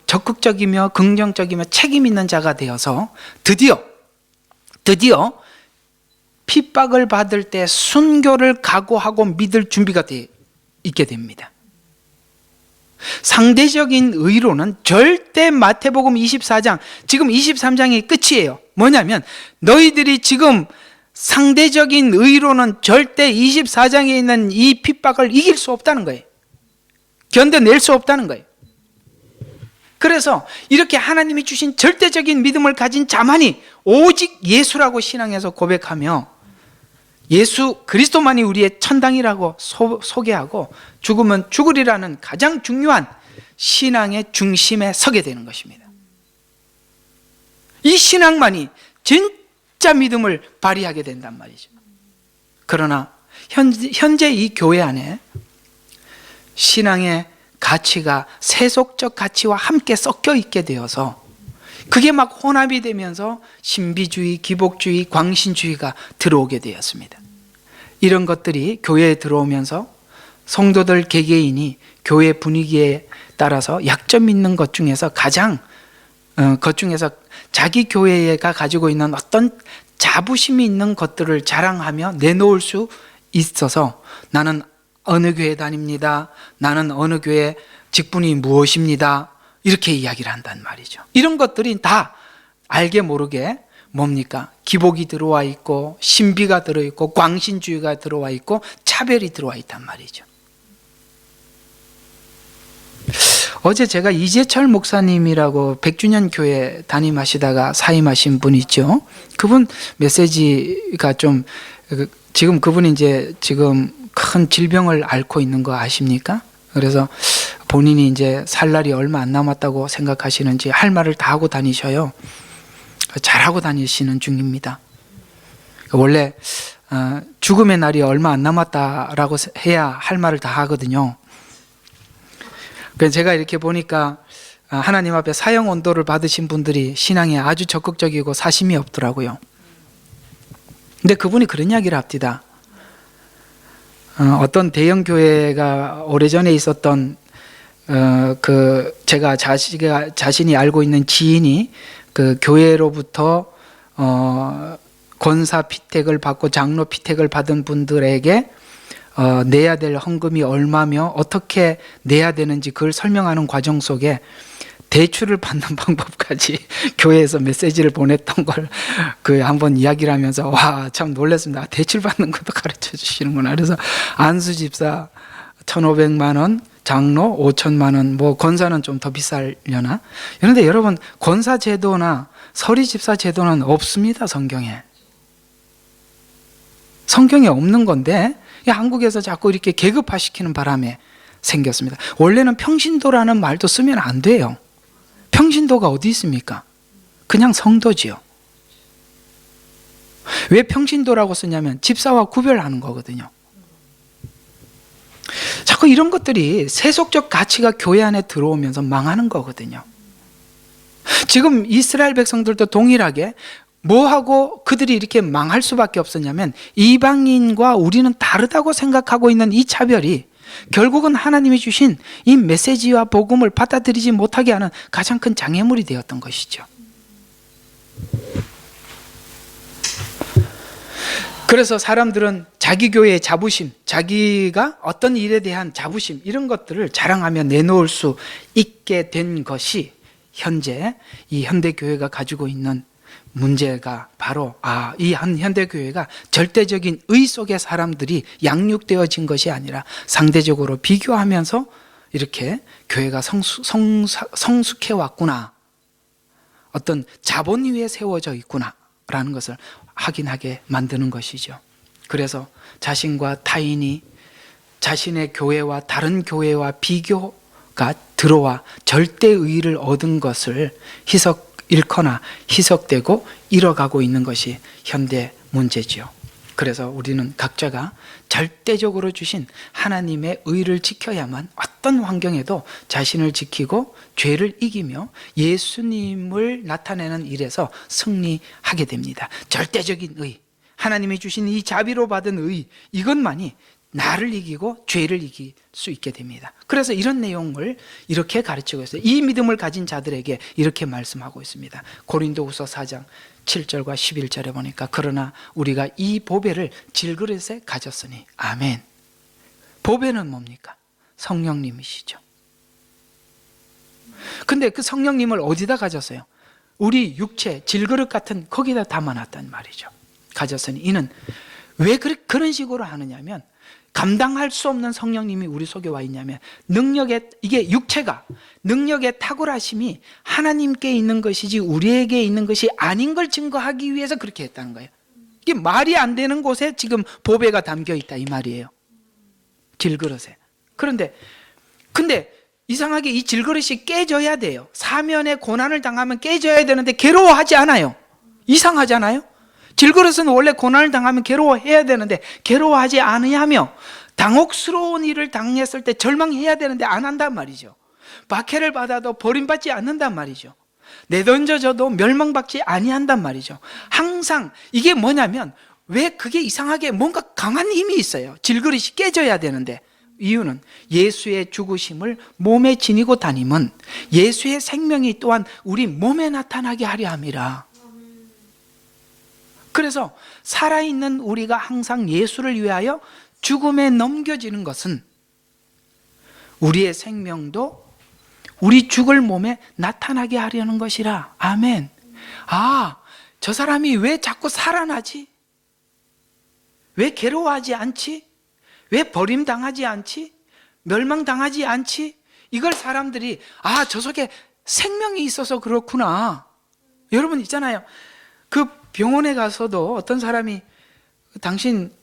적극적이며 긍정적이며 책임 있는 자가 되어서 드디어 핍박을 받을 때 순교를 각오하고 믿을 준비가 있게 됩니다. 상대적인 의로는 절대 마태복음 24장, 지금 23장이 끝이에요. 뭐냐면 너희들이 지금 상대적인 의로는 절대 24장에 있는 이 핍박을 이길 수 없다는 거예요. 견뎌낼 수 없다는 거예요. 그래서 이렇게 하나님이 주신 절대적인 믿음을 가진 자만이 오직 예수라고 신앙에서 고백하며 예수 그리스도만이 우리의 천당이라고 소개하고 죽으면 죽으리라는 가장 중요한 신앙의 중심에 서게 되는 것입니다. 이 신앙만이 진짜 믿음을 발휘하게 된단 말이죠. 그러나 현재 이 교회 안에 신앙의 가치가 세속적 가치와 함께 섞여 있게 되어서 그게 막 혼합이 되면서 신비주의, 기복주의, 광신주의가 들어오게 되었습니다. 이런 것들이 교회에 들어오면서 성도들 개개인이 교회 분위기에 따라서 약점 있는 것 중에서 자기 교회가 가지고 있는 어떤 자부심이 있는 것들을 자랑하며 내놓을 수 있어서 나는 어느 교회 다닙니다, 나는 어느 교회 직분이 무엇입니다, 이렇게 이야기를 한단 말이죠. 이런 것들이 다 알게 모르게 뭡니까? 기복이 들어와 있고 신비가 들어있고 광신주의가 들어와 있고 차별이 들어와 있단 말이죠. 어제 제가 이재철 목사님이라고 100주년 교회 담임하시다가 사임하신 분 있죠. 그분 메시지가 좀, 지금 그분이 이제 지금 큰 질병을 앓고 있는 거 아십니까? 그래서 본인이 이제 살 날이 얼마 안 남았다고 생각하시는지 할 말을 다 하고 다니셔요. 잘하고 다니시는 중입니다. 원래 죽음의 날이 얼마 안 남았다라고 해야 할 말을 다 하거든요. 그래서 제가 이렇게 보니까 하나님 앞에 사형 언도를 받으신 분들이 신앙에 아주 적극적이고 사심이 없더라고요. 근데 그분이 그런 이야기를 합니다. 어떤 대형 교회가 오래전에 있었던 제가 자신이 알고 있는 지인이 그 교회로부터 권사 피택을 받고 장로 피택을 받은 분들에게 내야 될 헌금이 얼마며 어떻게 내야 되는지 그걸 설명하는 과정 속에 대출을 받는 방법까지 교회에서 메시지를 보냈던 걸 한번 이야기를 하면서 와, 참 놀랐습니다. 대출 받는 것도 가르쳐 주시는구나. 그래서 안수 집사 1,500만 원, 장로 5천만 원, 뭐 권사는 좀 더 비싸려나? 그런데 여러분, 권사 제도나 서리 집사 제도는 없습니다. 성경에 없는 건데 한국에서 자꾸 이렇게 계급화시키는 바람에 생겼습니다. 원래는 평신도라는 말도 쓰면 안 돼요. 평신도가 어디 있습니까? 그냥 성도지요. 왜 평신도라고 쓰냐면 집사와 구별하는 거거든요. 자꾸 이런 것들이 세속적 가치가 교회 안에 들어오면서 망하는 거거든요. 지금 이스라엘 백성들도 동일하게 뭐하고 그들이 이렇게 망할 수밖에 없었냐면 이방인과 우리는 다르다고 생각하고 있는 이 차별이 결국은 하나님이 주신 이 메시지와 복음을 받아들이지 못하게 하는 가장 큰 장애물이 되었던 것이죠. 그래서 사람들은 자기 교회의 자부심, 자기가 어떤 일에 대한 자부심, 이런 것들을 자랑하며 내놓을 수 있게 된 것이 현재 이 현대 교회가 가지고 있는 문제가 바로 이 현대교회가 절대적인 의 속의 사람들이 양육되어진 것이 아니라 상대적으로 비교하면서 이렇게 교회가 성숙해 왔구나, 어떤 자본 위에 세워져 있구나 라는 것을 확인하게 만드는 것이죠. 그래서 자신과 타인이 자신의 교회와 다른 교회와 비교가 들어와 절대의를 얻은 것을 잃거나 희석되고 잃어가고 있는 것이 현대 문제지요. 그래서 우리는 각자가 절대적으로 주신 하나님의 의를 지켜야만 어떤 환경에도 자신을 지키고 죄를 이기며 예수님을 나타내는 일에서 승리하게 됩니다. 절대적인 의, 하나님이 주신 이 자비로 받은 의, 이것만이 나를 이기고 죄를 이길 수 있게 됩니다. 그래서 이런 내용을 이렇게 가르치고 있어요. 이 믿음을 가진 자들에게 이렇게 말씀하고 있습니다. 고린도후서 4장 7절과 11절에 보니까 그러나 우리가 이 보배를 질그릇에 가졌으니, 아멘. 보배는 뭡니까? 성령님이시죠. 근데 그 성령님을 어디다 가졌어요? 우리 육체 질그릇 같은 거기다 담아놨단 말이죠. 가졌으니 이는 왜 그런 식으로 하느냐면, 감당할 수 없는 성령님이 우리 속에 와 있냐면, 이게 육체가 능력의 탁월하심이 하나님께 있는 것이지 우리에게 있는 것이 아닌 걸 증거하기 위해서 그렇게 했다는 거예요. 이게 말이 안 되는 곳에 지금 보배가 담겨 있다 이 말이에요. 질그릇에. 근데 이상하게 이 질그릇이 깨져야 돼요. 사면의 고난을 당하면 깨져야 되는데 괴로워하지 않아요. 이상하잖아요. 질그릇은 원래 고난을 당하면 괴로워해야 되는데 괴로워하지 않으며, 당혹스러운 일을 당했을 때 절망해야 되는데 안 한단 말이죠. 박해를 받아도 버림받지 않는단 말이죠. 내던져져도 멸망받지 아니한단 말이죠. 항상 이게 뭐냐면, 왜 그게 이상하게 뭔가 강한 힘이 있어요. 질그릇이 깨져야 되는데, 이유는 예수의 죽으심을 몸에 지니고 다니면 예수의 생명이 또한 우리 몸에 나타나게 하려 함이라. 그래서 살아있는 우리가 항상 예수를 위하여 죽음에 넘겨지는 것은 우리의 생명도 우리 죽을 몸에 나타나게 하려는 것이라. 아멘. 저 사람이 왜 자꾸 살아나지? 왜 괴로워하지 않지? 왜 버림당하지 않지? 멸망당하지 않지? 이걸 사람들이 저 속에 생명이 있어서 그렇구나. 여러분 있잖아요. 그 병원에 가서도 어떤 사람이 당신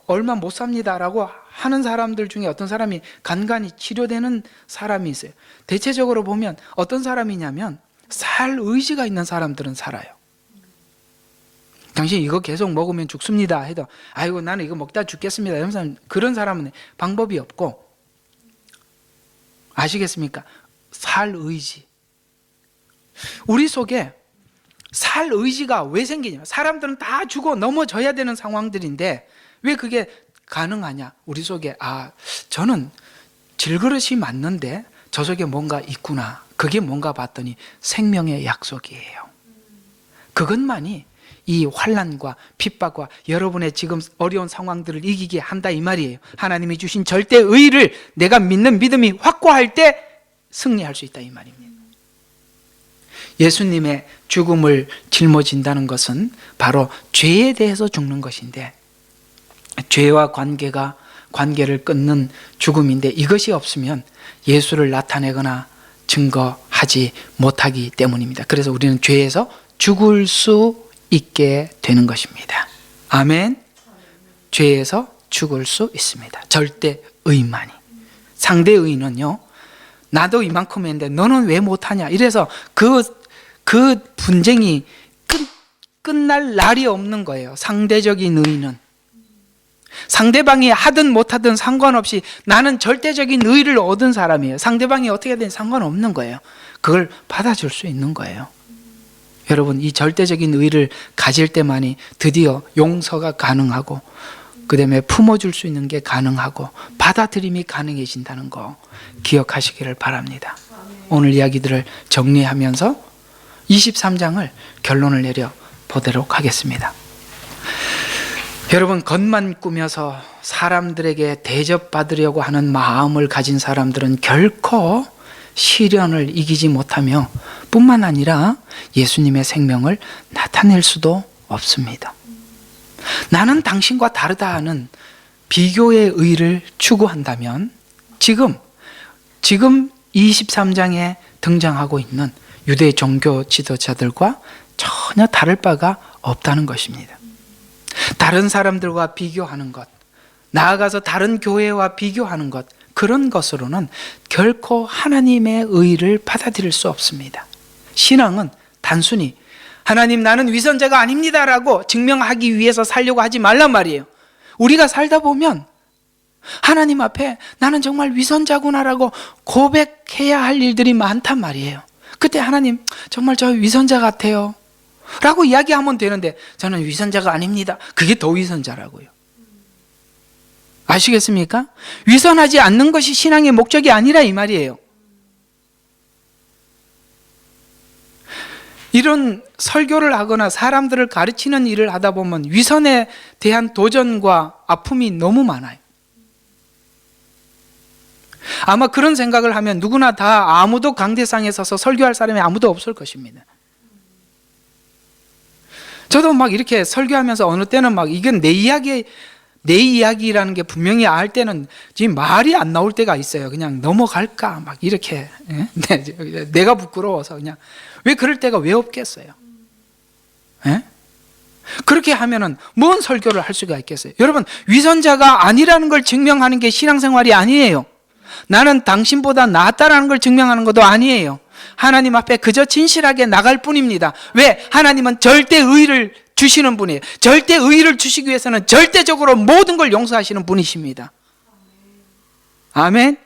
얼마 못 삽니다라고 하는 사람들 중에 어떤 사람이 간간히 치료되는 사람이 있어요. 대체적으로 보면 어떤 사람이냐면 살 의지가 있는 사람들은 살아요. 당신 이거 계속 먹으면 죽습니다 해도 아이고 나는 이거 먹다 죽겠습니다. 그런 사람은 방법이 없고, 아시겠습니까? 살 의지. 우리 속에 살 의지가 왜 생기냐? 사람들은 다 죽어 넘어져야 되는 상황들인데 왜 그게 가능하냐? 우리 속에 저는 질그릇이 맞는데 저 속에 뭔가 있구나. 그게 뭔가 봤더니 생명의 약속이에요. 그것만이 이 환난과 핍박과 여러분의 지금 어려운 상황들을 이기게 한다 이 말이에요. 하나님이 주신 절대 의를 내가 믿는 믿음이 확고할 때 승리할 수 있다 이 말입니다. 예수님의 죽음을 짊어진다는 것은 바로 죄에 대해서 죽는 것인데, 죄와 관계를 끊는 죽음인데, 이것이 없으면 예수를 나타내거나 증거하지 못하기 때문입니다. 그래서 우리는 죄에서 죽을 수 있게 되는 것입니다. 아멘. 죄에서 죽을 수 있습니다. 절대 의만이. 상대 의는요, 나도 이만큼 했는데 너는 왜 못하냐, 이래서 그 분쟁이 끝날 날이 없는 거예요. 상대적인 의는 상대방이 하든 못하든 상관없이 나는 절대적인 의를 얻은 사람이에요. 상대방이 어떻게 되든 상관없는 거예요. 그걸 받아줄 수 있는 거예요. 여러분, 이 절대적인 의를 가질 때만이 드디어 용서가 가능하고, 그 다음에 품어줄 수 있는 게 가능하고, 받아들임이 가능해진다는 거 기억하시기를 바랍니다. 오늘 이야기들을 정리하면서 23장을 결론을 내려 보도록 하겠습니다. 여러분, 겉만 꾸며서 사람들에게 대접받으려고 하는 마음을 가진 사람들은 결코 시련을 이기지 못하며 뿐만 아니라 예수님의 생명을 나타낼 수도 없습니다. 나는 당신과 다르다 하는 비교의 의를 추구한다면 지금 23장에 등장하고 있는 유대 종교 지도자들과 전혀 다를 바가 없다는 것입니다. 다른 사람들과 비교하는 것, 나아가서 다른 교회와 비교하는 것, 그런 것으로는 결코 하나님의 의를 받아들일 수 없습니다. 신앙은 단순히 하나님 나는 위선자가 아닙니다라고 증명하기 위해서 살려고 하지 말란 말이에요. 우리가 살다 보면 하나님 앞에 나는 정말 위선자구나라고 고백해야 할 일들이 많단 말이에요. 그때 하나님 정말 저 위선자 같아요 라고 이야기하면 되는데 저는 위선자가 아닙니다. 그게 더 위선자라고요. 아시겠습니까? 위선하지 않는 것이 신앙의 목적이 아니라 이 말이에요. 이런 설교를 하거나 사람들을 가르치는 일을 하다 보면 위선에 대한 도전과 아픔이 너무 많아요. 아마 그런 생각을 하면 누구나 다 아무도 강대상에 서서 설교할 사람이 아무도 없을 것입니다. 저도 막 이렇게 설교하면서 어느 때는 막 이건 내 이야기라는 게 분명히 알 때는 지금 말이 안 나올 때가 있어요. 그냥 넘어갈까 막 이렇게 내가 부끄러워서 그냥 왜 그럴 때가 왜 없겠어요? 그렇게 하면은 뭔 설교를 할 수가 있겠어요? 여러분 위선자가 아니라는 걸 증명하는 게 신앙생활이 아니에요. 나는 당신보다 낫다라는 걸 증명하는 것도 아니에요. 하나님 앞에 그저 진실하게 나갈 뿐입니다. 왜? 하나님은 절대 의를 주시는 분이에요. 절대 의를 주시기 위해서는 절대적으로 모든 걸 용서하시는 분이십니다. 아멘.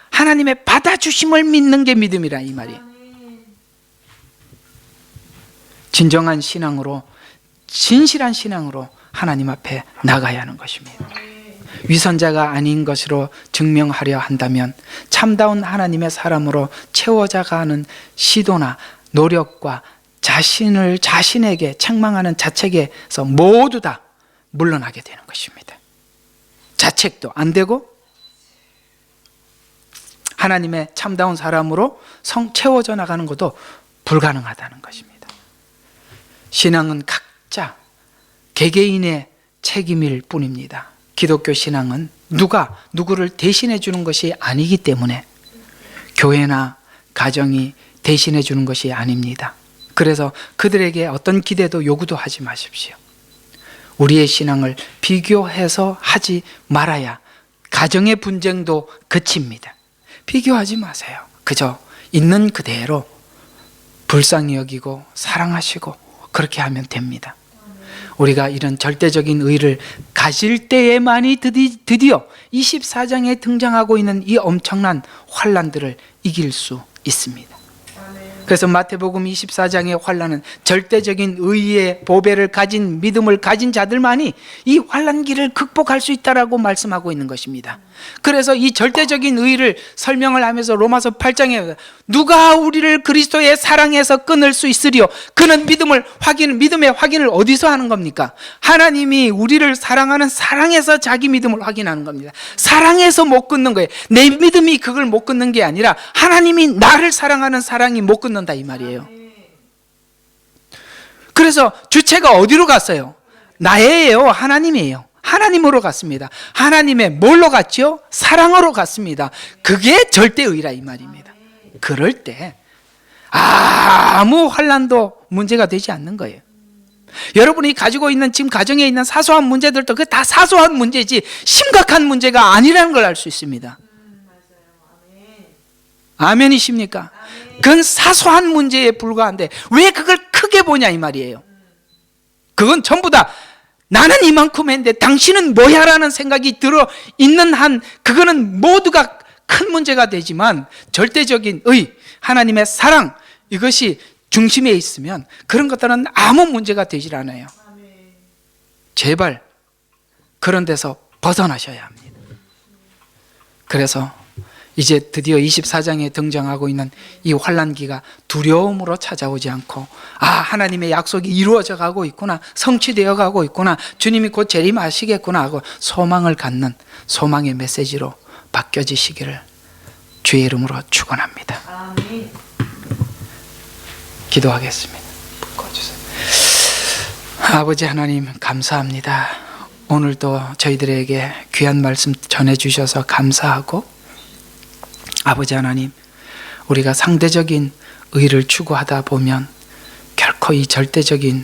하나님의 받아주심을 믿는 게 믿음이라 이 말이에요. 진정한 신앙으로, 진실한 신앙으로 하나님 앞에 나가야 하는 것입니다. 위선자가 아닌 것으로 증명하려 한다면 참다운 하나님의 사람으로 채워져가 하는 시도나 노력과 자신에게 책망하는 자책에서 모두 다 물러나게 되는 것입니다. 자책도 안 되고 하나님의 참다운 사람으로 채워져 나가는 것도 불가능하다는 것입니다. 신앙은 각자 개개인의 책임일 뿐입니다. 기독교 신앙은 누가 누구를 대신해 주는 것이 아니기 때문에 교회나 가정이 대신해 주는 것이 아닙니다. 그래서 그들에게 어떤 기대도 요구도 하지 마십시오. 우리의 신앙을 비교해서 하지 말아야 가정의 분쟁도 그칩니다. 비교하지 마세요. 그저 있는 그대로 불쌍히 여기고 사랑하시고 그렇게 하면 됩니다. 우리가 이런 절대적인 의를 가질 때에만이 드디어 24장에 등장하고 있는 이 엄청난 환난들을 이길 수 있습니다. 그래서 마태복음 24장의 환난은 절대적인 의의 보배를 가진 믿음을 가진 자들만이 이 환난기를 극복할 수 있다라고 말씀하고 있는 것입니다. 그래서 이 절대적인 의를 설명을 하면서 로마서 8장에 누가 우리를 그리스도의 사랑에서 끊을 수 있으리요? 그는 믿음의 확인을 어디서 하는 겁니까? 하나님이 우리를 사랑하는 사랑에서 자기 믿음을 확인하는 겁니다. 사랑에서 못 끊는 거예요. 내 믿음이 그걸 못 끊는 게 아니라 하나님이 나를 사랑하는 사랑이 못 끊는다 이 말이에요. 그래서 주체가 어디로 갔어요? 나예요? 하나님이에요? 하나님으로 갔습니다. 하나님의 뭘로 갔죠? 사랑으로 갔습니다. 그게 절대의라 이 말입니다. 그럴 때 아무 환난도 문제가 되지 않는 거예요. 여러분이 가지고 있는 지금 가정에 있는 사소한 문제들도 그 다 사소한 문제지 심각한 문제가 아니라는 걸 알 수 있습니다. 아멘이십니까? 그건 사소한 문제에 불과한데 왜 그걸 크게 보냐 이 말이에요. 그건 전부 다 나는 이만큼 했는데 당신은 뭐야 라는 생각이 들어 있는 한 그거는 모두가 큰 문제가 되지만 절대적인 의, 하나님의 사랑 이것이 중심에 있으면 그런 것들은 아무 문제가 되질 않아요. 제발 그런 데서 벗어나셔야 합니다. 그래서 이제 드디어 24장에 등장하고 있는 이 환난기가 두려움으로 찾아오지 않고 하나님의 약속이 이루어져 가고 있구나, 성취되어 가고 있구나, 주님이 곧 재림하시겠구나 하고 소망을 갖는 소망의 메시지로 바뀌어지시기를 주의 이름으로 축원합니다. 기도하겠습니다. 불 꺼주세요. 아버지 하나님 감사합니다. 오늘도 저희들에게 귀한 말씀 전해주셔서 감사하고, 아버지 하나님, 우리가 상대적인 의를 추구하다 보면 결코 이 절대적인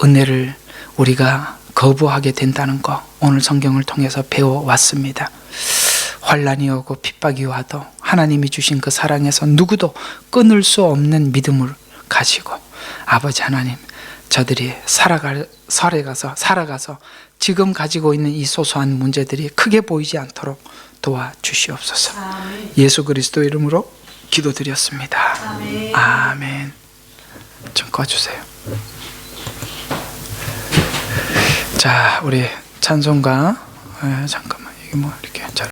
은혜를 우리가 거부하게 된다는 거 오늘 성경을 통해서 배워왔습니다. 환난이 오고 핍박이 와도 하나님이 주신 그 사랑에서 누구도 끊을 수 없는 믿음을 가지고, 아버지 하나님, 저들이 살아가서 지금 가지고 있는 이 소소한 문제들이 크게 보이지 않도록 도와주시옵소서. 아멘. 예수 그리스도 이름으로 기도드렸습니다. 아멘. 아멘. 좀 꺼주세요. 자, 우리 찬송가, 잠깐만, 이게 뭐 이렇게 잘